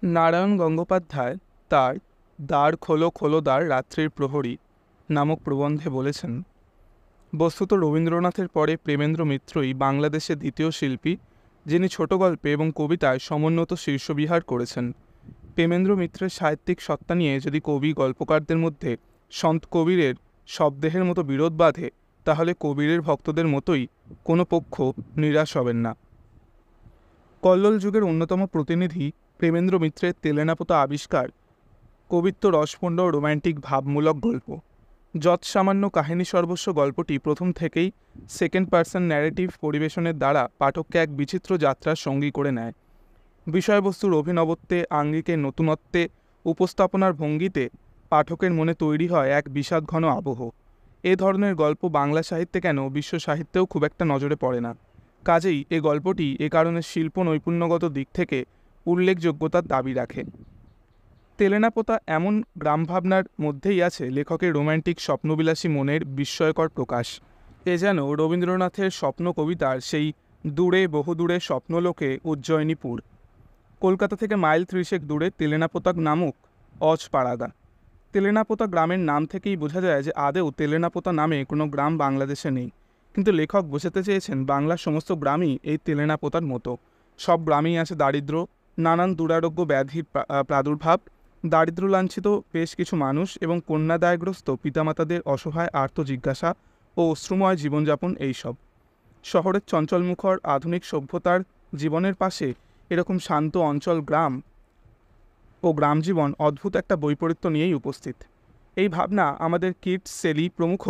নারায়ণ গঙ্গোপাধ্যায় তার দ্বার খোলো খোলো দ্বার রাত্রির প্রহরী নামক প্রবন্ধে বলেছেন, বস্তুত রবীন্দ্রনাথের পরে প্রেমেন্দ্র মিত্রই বাংলাদেশের দ্বিতীয় শিল্পী যিনি ছোট গল্পে এবং কবিতায় সমুন্নত শীর্ষবিহার করেছেন। প্রেমেন্দ্র মিত্রের সাহিত্যিক সত্তা নিয়ে যদি কবি গল্পকারদের মধ্যে সন্ত কবিরের শবদেহের মতো বিরোধ বাঁধে, তাহলে কবিরের ভক্তদের মতোই কোনো পক্ষ নিরাশ হবেন না। কল্লোল যুগের অন্যতম প্রতিনিধি প্রেমেন্দ্র মিত্রের তেলেনাপোতা আবিষ্কার কবিত্ব রসপূর্ণ রোম্যান্টিক ভাবমূলক গল্প। যৎসামান্য কাহিনী সর্বস্ব গল্পটি প্রথম থেকেই সেকেন্ড পার্সন ন্যারেটিভ পরিবেশনের দ্বারা পাঠককে এক বিচিত্র যাত্রার সঙ্গী করে নেয়। বিষয়বস্তুর অভিনবত্বে, আঙ্গিকের নতুনত্বে, উপস্থাপনার ভঙ্গিতে পাঠকের মনে তৈরি হয় এক বিষাদঘন আবহ। এ ধরনের গল্প বাংলা সাহিত্যে কেন বিশ্ব সাহিত্যেও খুব একটা নজরে পড়ে না। কাজেই এ গল্পটি এ কারণে শিল্প নৈপুণ্যগত দিক থেকে উল্লেখযোগ্যতার দাবি রাখে। তেলেনাপোতা এমন গ্রামভাবনার মধ্যেই আছে লেখকের রোম্যান্টিক স্বপ্নবিলাসী মনের বিস্ময়কর প্রকাশ। এ যেন রবীন্দ্রনাথের স্বপ্ন কবিতার সেই দূরে বহুদূরে স্বপ্নলোকে উজ্জয়িনীপুর। কলকাতা থেকে মাইল 30 দূরে তেলেনাপোতা নামক অজপাড়াগা। তেলেনাপোতা গ্রামের নাম থেকেই বোঝা যায় যে আদেও তেলেনাপোতা নামে কোনো গ্রাম বাংলাদেশে নেই, কিন্তু লেখক বোঝাতে চেয়েছেন বাংলার সমস্ত গ্রামই এই তেলেনাপোতার মতো। সব গ্রামেই আছে দারিদ্র্য, নানান দুরারোগ্য ব্যাধির প্রাদুর্ভাব, দারিদ্র্যলাঞ্ছিত বেশ কিছু মানুষ এবং কন্যাদায়গ্রস্ত পিতামাতাদের অসহায় আর্ত জিজ্ঞাসা ও অশ্রুময় জীবনযাপন। এইসব শহরের চঞ্চলমুখর আধুনিক সভ্যতার জীবনের পাশে এরকম শান্ত অঞ্চল গ্রাম ও গ্রামজীবন অদ্ভুত একটা বৈপরীত্য নিয়েই উপস্থিত। এই ভাবনা আমাদের কিটস, শেলি প্রমুখ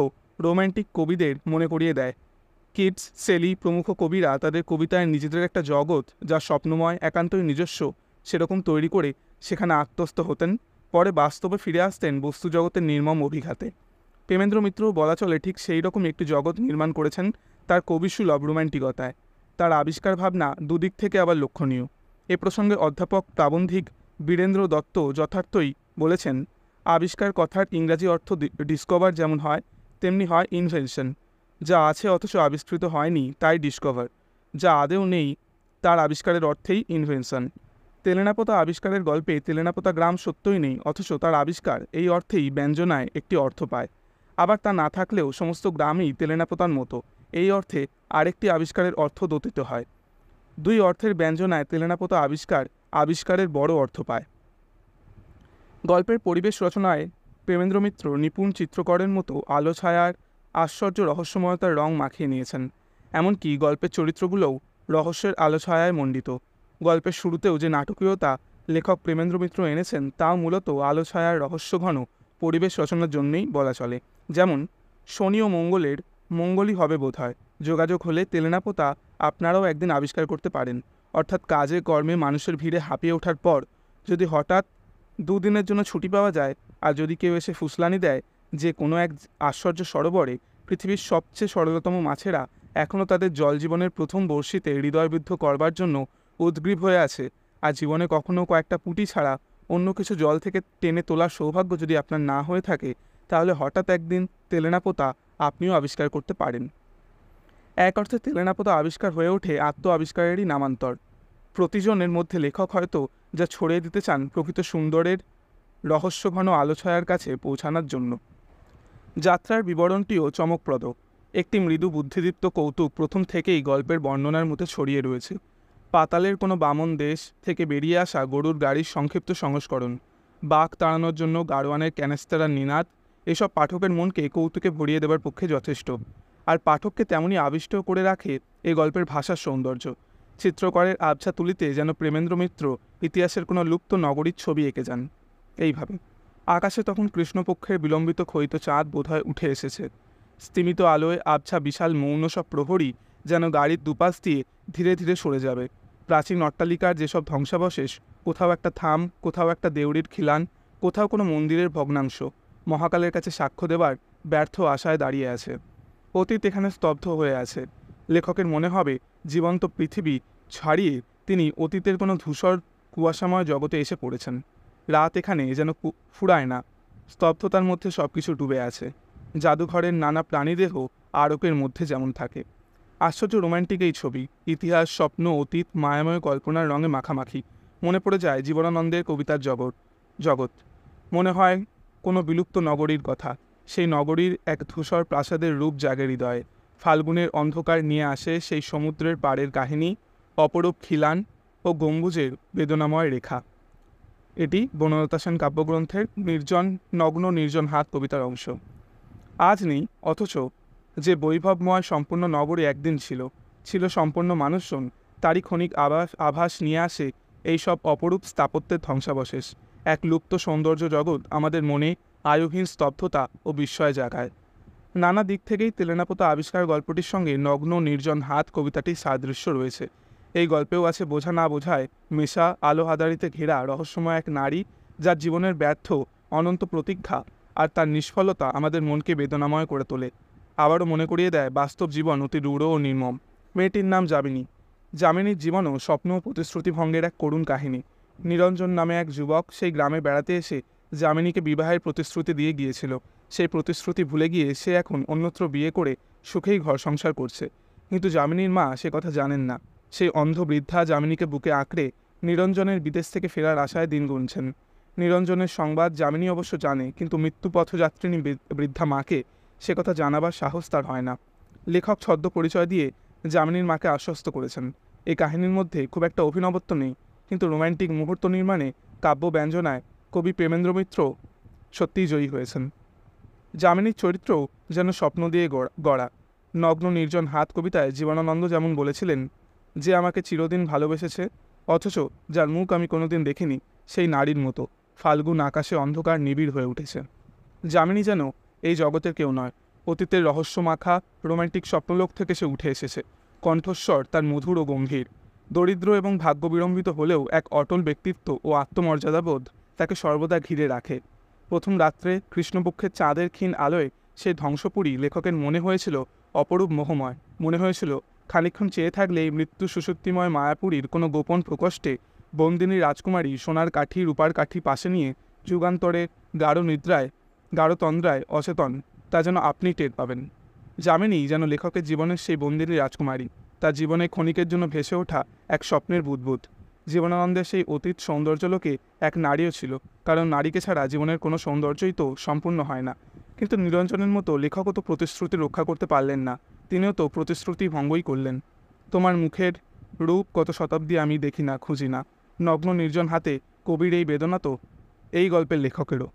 রোম্যান্টিক কবিদের মনে করিয়ে দেয়। কিটস, শেলি প্রমুখ কবিরা তাদের কবিতায় নিজেদের একটা জগৎ, যা স্বপ্নময়, একান্তই নিজস্ব, সেরকম তৈরি করে সেখানে আত্মস্থ হতেন, পরে বাস্তবে ফিরে আসতেন বস্তুজগতের নির্মম অভিঘাতে। প্রেমেন্দ্র মিত্রও বলা চলে ঠিক সেই রকম একটি জগৎ নির্মাণ করেছেন তার কবিসুলভ রোম্যান্টিকতায়। তার আবিষ্কার ভাবনা দুদিক থেকে আবার লক্ষণীয়। এ প্রসঙ্গে অধ্যাপক প্রাবন্ধিক বীরেন্দ্র দত্ত যথার্থই বলেছেন, আবিষ্কার কথার ইংরাজি অর্থ ডিসকভার যেমন হয়, তেমনি হয় ইনভেনশন। যা আছে অথচ আবিষ্কৃত হয়নি তাই ডিসকভার, যা আদেও নেই তার আবিষ্কারের অর্থেই ইনভেনশন। তেলেনাপোতা আবিষ্কারের গল্পে তেলেনাপোতা গ্রাম সত্যই নেই, অথচ তার আবিষ্কার এই অর্থেই ব্যঞ্জনায় একটি অর্থ পায়। আবার তা না থাকলেও সমস্ত গ্রামই তেলেনাপোতার মতো, এই অর্থে আরেকটি আবিষ্কারের অর্থ দোতিত হয়। দুই অর্থের ব্যঞ্জনায় তেলেনাপোতা আবিষ্কারের বড় অর্থ পায়। গল্পের পরিবেশ রচনায় প্রেমেন্দ্র মিত্র নিপুণ চিত্রকরের মতো আলো ছায়ার আশ্চর্য রহস্যময়তার রং মাখিয়ে নিয়েছেন। এমনকি গল্পের চরিত্রগুলোও রহস্যের আলো ছায়ায় মণ্ডিত। গল্পের শুরুতেও যে নাটকীয়তা লেখক প্রেমেন্দ্র মিত্র এনেছেন, তাও মূলত আলো ছায়ার রহস্যঘন পরিবেশ রচনার জন্যই বলা চলে। যেমন, শনি ও মঙ্গলের মঙ্গলই হবে বোধহয়, যোগাযোগ হলে তেলেনাপোতা আপনারাও একদিন আবিষ্কার করতে পারেন। অর্থাৎ কাজে কর্মে মানুষের ভিড়ে হাঁপিয়ে ওঠার পর যদি হঠাৎ দুদিনের জন্য ছুটি পাওয়া যায়, আর যদি কেউ এসে ফুসলানি দেয় যে কোনো এক আশ্চর্য সরোবরে পৃথিবীর সবচেয়ে সরলতম মাছেরা এখনও তাদের জলজীবনের প্রথম বর্ষিতে হৃদয়বিদ্ধ করবার জন্য উদ্গ্রীব হয়ে আছে, আর জীবনে কখনও কয়েকটা পুঁটি ছাড়া অন্য কিছু জল থেকে টেনে তোলার সৌভাগ্য যদি আপনার না হয়ে থাকে, তাহলে হঠাৎ একদিন তেলেনাপোতা আপনিও আবিষ্কার করতে পারেন। এক অর্থে তেলেনাপোতা আবিষ্কার হয়ে ওঠে আত্ম আবিষ্কারেরই নামান্তর। প্রতিজনের মধ্যে লেখক হয়তো যা ছড়িয়ে দিতে চান প্রকৃত সুন্দরের রহস্যঘন আলোছায়ার কাছে পৌঁছানোর জন্য। যাত্রার বিবরণটিও চমকপ্রদ। একটি মৃদু বুদ্ধিদীপ্ত কৌতুক প্রথম থেকেই গল্পের বর্ণনার মধ্যে ছড়িয়ে রয়েছে। পাতালের কোনো বামন দেশ থেকে বেরিয়ে আসা গরুর গাড়ির সংক্ষিপ্ত সংস্করণ, বাঘ তাড়ানোর জন্য গাড়োয়ানের ক্যানেস্তারার নিনাদ, এসব পাঠকের মনকে কৌতুকে ভরিয়ে দেবার পক্ষে যথেষ্ট। আর পাঠককে তেমনই আবিষ্ট করে রাখে এই গল্পের ভাষার সৌন্দর্য। চিত্রকরের আবছা তুলিতে যেন প্রেমেন্দ্র মিত্র ইতিহাসের কোনো লুপ্ত নগরীর ছবি এঁকে যান। এইভাবে আকাশে তখন কৃষ্ণপক্ষের বিলম্বিত ক্ষয়িত চাঁদ বোধহয় উঠে এসেছে। স্তিমিত আলোয় আবছা বিশাল মৌন সব প্রহরী যেন গাড়ির দুপাশ দিয়ে ধীরে ধীরে সরে যাবে। প্রাচীন অট্টালিকার যেসব ধ্বংসাবশেষ, কোথাও একটা থাম, কোথাও একটা দেউড়ির খিলান, কোথাও কোনো মন্দিরের ভগ্নাংশ, মহাকালের কাছে সাক্ষ্য দেবার ব্যর্থ আশায় দাঁড়িয়ে আছে। অতীত এখানে স্তব্ধ হয়ে আছে। লেখকের মনে হবে জীবন্ত পৃথিবী ছাড়িয়ে তিনি অতীতের কোনো ধূসর কুয়াশাময় জগতে এসে পড়েছেন। রাত এখানে যেন ফুরায় না, স্তব্ধতার মধ্যে সব কিছু ডুবে আছে। জাদুঘরের নানা প্রাণীদেহ আরোপের মধ্যে যেমন থাকে। আশ্চর্য রোম্যান্টিক এই ছবি, ইতিহাস, স্বপ্ন, অতীত, মায়াময় কল্পনার রঙে মাখামাখি। মনে পড়ে যায় জীবনানন্দের কবিতার জগৎ। মনে হয় কোনো বিলুপ্ত নগরীর কথা। সেই নগরীর এক ধূসর প্রাসাদের রূপ জাগে হৃদয়ে। ফাল্গুনের অন্ধকার নিয়ে আসে সেই সমুদ্রের পাড়ের কাহিনী, অপরূপ খিলান ও গম্বুজের বেদনাময় রেখা। এটি বনলতা সেন কাব্যগ্রন্থের নগ্ন নির্জন হাত কবিতার অংশ। আজ নেই, অথচ যে বৈভবময় সম্পূর্ণ নগরী একদিন ছিল সম্পূর্ণ মানুষজন, তারই ক্ষণিক আভাস নিয়ে আসে এই সব অপরূপ স্থাপত্যের ধ্বংসাবশেষ। এক লুপ্ত সৌন্দর্য জগৎ আমাদের মনে আয়ুহীন স্তব্ধতা ও বিস্ময় জাগায়। নানা দিক থেকেই তেলেনাপোতা আবিষ্কার গল্পটির সঙ্গে নগ্ন নির্জন হাত কবিতাটির সাদৃশ্য রয়েছে। এই গল্পেও আছে বোঝা না বোঝায় মেশা আলো আধারিতে ঘেরা রহস্যময় এক নারী, যার জীবনের ব্যর্থ অনন্ত প্রতীক্ষা আর তার নিষ্ফলতা আমাদের মনকে বেদনাময় করে তোলে। আবারও মনে করিয়ে দেয় বাস্তব জীবন অতি রূঢ় ও নির্মম। মেয়েটির নাম যামিনী। যামিনীর জীবনও স্বপ্ন ও প্রতিশ্রুতিভঙ্গের এক করুণ কাহিনী। নিরঞ্জন নামে এক যুবক সেই গ্রামে বেড়াতে এসে যামিনীকে বিবাহের প্রতিশ্রুতি দিয়ে গিয়েছিল। সেই প্রতিশ্রুতি ভুলে গিয়ে সে এখন অন্যত্র বিয়ে করে সুখেই ঘর সংসার করছে। কিন্তু যামিনীর মা সে কথা জানেন না। সেই অন্ধ বৃদ্ধা যামিনীকে বুকে আঁকড়ে নিরঞ্জনের বিদেশ থেকে ফেরার আশায় দিন গুনছেন। নিরঞ্জনের সংবাদ যামিনী অবশ্য জানে, কিন্তু মৃত্যুপথযাত্রিণী বৃদ্ধা মাকে সে কথা জানাবার সাহস তার হয় না। লেখক ছদ্ম পরিচয় দিয়ে যামিনীর মাকে আশ্বস্ত করেছেন। এই কাহিনীর মধ্যে খুব একটা অভিনবত্ব নেই, কিন্তু রোম্যান্টিক মুহূর্ত নির্মাণে, কাব্য ব্যঞ্জনায় কবি প্রেমেন্দ্র মিত্র সত্যিই জয়ী হয়েছেন। যামিনীর চরিত্রও যেন স্বপ্ন দিয়ে গড়া। নগ্ন নির্জন হাত কবিতায় জীবনানন্দ যেমন বলেছিলেন, যে আমাকে চিরদিন ভালোবেসেছে অথচ যার মুখ আমি কোনোদিন দেখিনি, সেই নারীর মতো ফাল্গুন আকাশে অন্ধকার নিবিড় হয়ে উঠেছে। যামিনী যেন এই জগতের কেউ নয়, অতীতের রহস্যমাখা রোম্যান্টিক স্বপ্নলোক থেকে সে উঠে এসেছে। কণ্ঠস্বর তার মধুর ও গম্ভীর। দরিদ্র এবং ভাগ্যবিড়ম্বিত হলেও এক অটল ব্যক্তিত্ব ও আত্মমর্যাদাবোধ তাকে সর্বদা ঘিরে রাখে। প্রথম রাত্রে কৃষ্ণপক্ষের চাঁদের ক্ষীণ আলোয় সেই ধ্বংসপুরী লেখকের মনে হয়েছিল অপরূপ মোহময়। মনে হয়েছিল খানিকক্ষণ চেয়ে থাকলে এই মৃত্যু সুষুপ্তিময় মায়াপুরীর কোনো গোপন প্রকোষ্ঠে বন্দিনী রাজকুমারী সোনার কাঠি রূপার কাঠি পাশে নিয়ে যুগান্তরে গাঢ় তন্দ্রায় অচেতন, তা যেন আপনি টের পাবেন। যামিনী যেন লেখকের জীবনের সেই বন্দিনী রাজকুমারী, তার জীবনে ক্ষণিকের জন্য ভেসে ওঠা এক স্বপ্নের বুদবুদ। জীবনানন্দের সেই অতীত সৌন্দর্যলোকে এক নারীও ছিল, কারণ নারীকে ছাড়া জীবনের কোনো সৌন্দর্যই তো সম্পূর্ণ হয় না। কিন্তু নিরঞ্জনের মতো লেখকও তো প্রতিশ্রুতি রক্ষা করতে পারলেন না, তিনিও তো প্রতিশ্রুতি ভঙ্গই করলেন। তোমার মুখের রূপ কত শতাব্দী আমি দেখি না, খুঁজি না। নগ্ন নির্জন হাতে কবির এই বেদনা তো এই গল্পের লেখকেরও।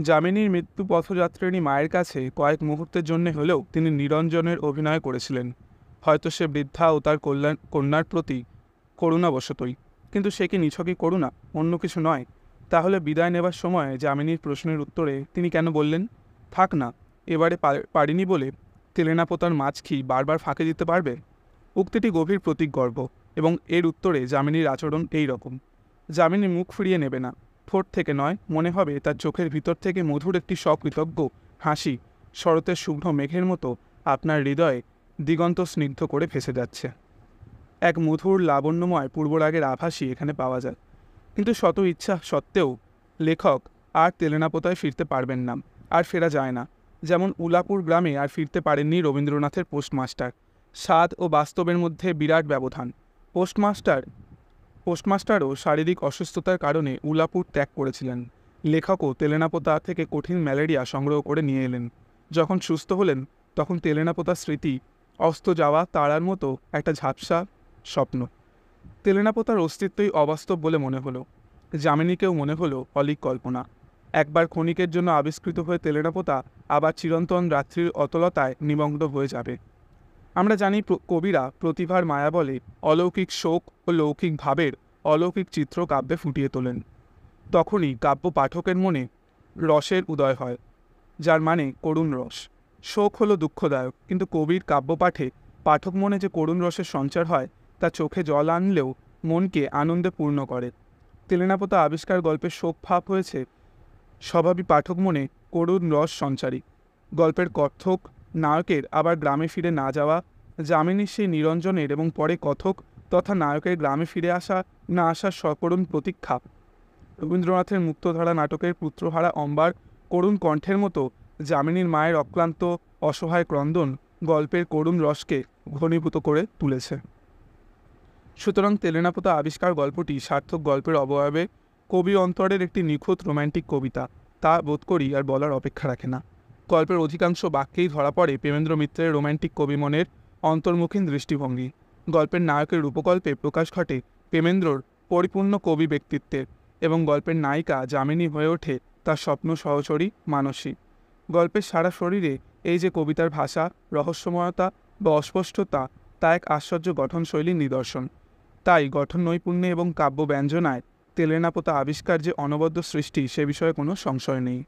যামিনীর মৃত্যু পথযাত্রিণী মায়ের কাছে কয়েক মুহূর্তের জন্য হলেও তিনি নিরঞ্জনের অভিনয় করেছিলেন। হয়তো সে বৃদ্ধা ও তার কন্যার প্রতি করুণাবশতই, কিন্তু সে কি নিছকই করুণা, অন্য কিছু নয়? তাহলে বিদায় নেবার সময় যামিনীর প্রশ্নের উত্তরে তিনি কেন বললেন, থাক না, এবারে পারিনি বলে তেলেনাপোতার মাছখি বারবার ফাঁকে দিতে পারবে? উক্তিটি গভীর প্রতীকগর্ভ, এবং এর উত্তরে যামিনীর আচরণ এই রকম। যামিনী মুখ ফিরিয়ে নেবে না, ঠোঁট থেকে নয়, মনে হবে তার চোখের ভিতর থেকে মধুর একটি সকৃতজ্ঞ হাসি শরতের শুভ্র মেঘের মতো আপনার হৃদয়ে দিগন্ত স্নিগ্ধ করে ভেসে যাচ্ছে। এক মধুর লাবণ্যময় পূর্বরাগের আভাসই এখানে পাওয়া যায়। কিন্তু শত ইচ্ছা সত্ত্বেও লেখক আর তেলেনাপোতায় ফিরতে পারবেন না, আর ফেরা যায় না। যেমন উলাপুর গ্রামে আর ফিরতে পারেননি রবীন্দ্রনাথের পোস্টমাস্টার। স্বাদ ও বাস্তবের মধ্যে বিরাট ব্যবধান। পোস্টমাস্টারও শারীরিক অসুস্থতার কারণে উলাপুর ত্যাগ করেছিলেন। লেখকও তেলেনাপোতা থেকে কঠিন ম্যালেরিয়া সংগ্রহ করে নিয়ে এলেন। যখন সুস্থ হলেন, তখন তেলেনাপোতার স্মৃতি অস্ত যাওয়া তারার মতো একটা ঝাপসা স্বপ্ন। তেলেনাপোতার অস্তিত্বই অবাস্তব বলে মনে হলো। যামিনীকেও মনে হলো অলীক কল্পনা। একবার ক্ষণিকের জন্য আবিষ্কৃত হয়ে তেলেনাপোতা আবার চিরন্তন রাত্রির অতলতায় নিমগ্ন হয়ে যাবে। আমরা জানি কবিরা প্রতিভার মায়া বলে অলৌকিক শোক ও লৌকিক ভাবের অলৌকিক চিত্র কাব্যে ফুটিয়ে তোলেন। তখনই কাব্য পাঠকের মনে রসের উদয় হয়, যার মানে করুণ রস। শোক হলো দুঃখদায়ক, কিন্তু কবির কাব্যপাঠে পাঠক মনে যে করুণ রসের সঞ্চার হয়, তা চোখে জল আনলেও মনকে আনন্দে পূর্ণ করে। তেলেনাপোতা আবিষ্কার গল্পের শোক ভাব হয়েছে স্বভাবই পাঠক মনে করুণ রস সঞ্চারী। গল্পের কথক নায়কের আবার গ্রামে ফিরে না যাওয়া, যামিনীর সেই নিরঞ্জনের এবং পরে কথক তথা নায়কের গ্রামে ফিরে না আসার সকরুণ প্রতীক্ষা, রবীন্দ্রনাথের মুক্তধারা নাটকের পুত্রহারা অম্বার করুণ কণ্ঠের মতো যামিনীর মায়ের অক্লান্ত অসহায় ক্রন্দন গল্পের করুণ রসকে ঘনীভূত করে তুলেছে। সুতরাং তেলেনাপোতা আবিষ্কার গল্পটি সার্থক গল্পের অবয়বে কবি অন্তরের একটি নিখুঁত রোম্যান্টিক কবিতা, তা বোধ করি আর বলার অপেক্ষা রাখে না। গল্পের অধিকাংশ বাক্যেই ধরা পড়ে প্রেমেন্দ্র মিত্রের রোম্যান্টিক কবিমনের অন্তর্মুখীন দৃষ্টিভঙ্গি। গল্পের নায়কের রূপকল্পে প্রকাশ ঘটে প্রেমেন্দ্রর পরিপূর্ণ কবি ব্যক্তিত্বের, এবং গল্পের নায়িকা যামিনী হয়ে ওঠে তার স্বপ্ন সহচরী মানসী। গল্পের সারা শরীরে এই যে কবিতার ভাষা, রহস্যময়তা বা অস্পষ্টতা, তা এক আশ্চর্য গঠনশৈলীর নিদর্শন। তাই গঠন নৈপুণ্যে এবং কাব্য ব্যঞ্জনায় তেলেনাপোতা আবিষ্কার যে অনবদ্য সৃষ্টি, সে বিষয়ে কোনো সংশয় নেই।